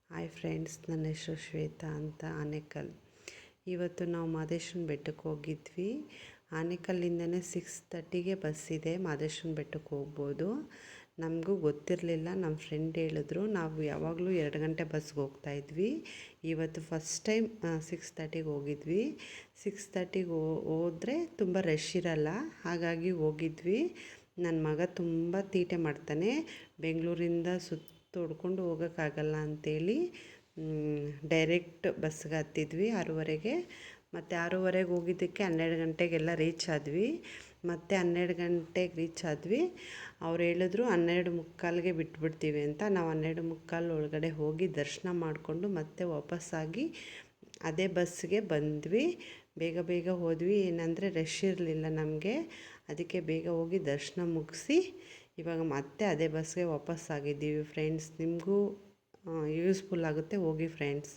Hi friends, ನನ್ನ ಹೆಸರು ಶ್ವೇತಾ ಅಂತ, ಆನೇಕಲ್. ಇವತ್ತು ನಾವು ಮಾದೇಶ್ವರನ ಬೆಟ್ಟಕ್ಕೆ ಹೋಗಿದ್ವಿ. ಆನೇಕಲ್ಲಿಂದನೇ 6:30ಗೆ ಬಸ್ ಇದೆ, ಮಾದೇಶ್ವರನ ಬೆಟ್ಟಕ್ಕೆ ಹೋಗ್ಬೋದು. ನಮಗೂ ಗೊತ್ತಿರಲಿಲ್ಲ, ನಮ್ಮ ಫ್ರೆಂಡ್ ಹೇಳಿದ್ರು. ನಾವು ಯಾವಾಗಲೂ 2 ಗಂಟೆ ಬಸ್ಗೆ ಹೋಗ್ತಾಯಿದ್ವಿ. ಇವತ್ತು ಫಸ್ಟ್ ಟೈಮ್ 6:30ಗೆ ಹೋಗಿದ್ವಿ. 6:30ಗೆ ಹೋದರೆ ತುಂಬ ರಶ್ ಇರಲ್ಲ, ಹಾಗಾಗಿ ಹೋಗಿದ್ವಿ. ನನ್ನ ಮಗ ತುಂಬ ತೀಟೆ ಮಾಡ್ತಾನೆ. ಬೆಂಗಳೂರಿಂದ ಹೊಡ್ಕೊಂಡು ಹೋಗೋಕ್ಕಾಗಲ್ಲ ಅಂಥೇಳಿ ಡೈರೆಕ್ಟ್ ಬಸ್ಗೆ ಹತ್ತಿದ್ವಿ 6:30ಗೆ. ಮತ್ತು 6:30ಗೆ ಹೋಗಿದ್ದಕ್ಕೆ 12 ಗಂಟೆಗೆಲ್ಲ ರೀಚ್ ಆದ್ವಿ. ಮತ್ತು 12 ಗಂಟೆಗೆ ರೀಚ್ ಆದ್ವಿ. ಅವ್ರು ಹೇಳಿದ್ರು 12:45ಗೆ ಬಿಟ್ಬಿಡ್ತೀವಿ ಅಂತ. ನಾವು 12:45 ಒಳಗಡೆ ಹೋಗಿ ದರ್ಶನ ಮಾಡಿಕೊಂಡು ಮತ್ತೆ ವಾಪಸ್ಸಾಗಿ ಅದೇ ಬಸ್ಸಿಗೆ ಬಂದ್ವಿ. ಬೇಗ ಹೋದ್ವಿ, ಏನಂದರೆ ರಶ್ ಇರಲಿಲ್ಲ ನಮಗೆ. ಅದಕ್ಕೆ ಬೇಗ ಹೋಗಿ ದರ್ಶನ ಮುಗಿಸಿ ಇವಾಗ ಮತ್ತೆ ಅದೇ ಬಸ್ಗೆ ವಾಪಸ್ಸಾಗಿದ್ದೀವಿ ಫ್ರೆಂಡ್ಸ್. ನಿಮಗೂ ಯೂಸ್ಫುಲ್ ಆಗುತ್ತೆ, ಹೋಗಿ ಫ್ರೆಂಡ್ಸ್.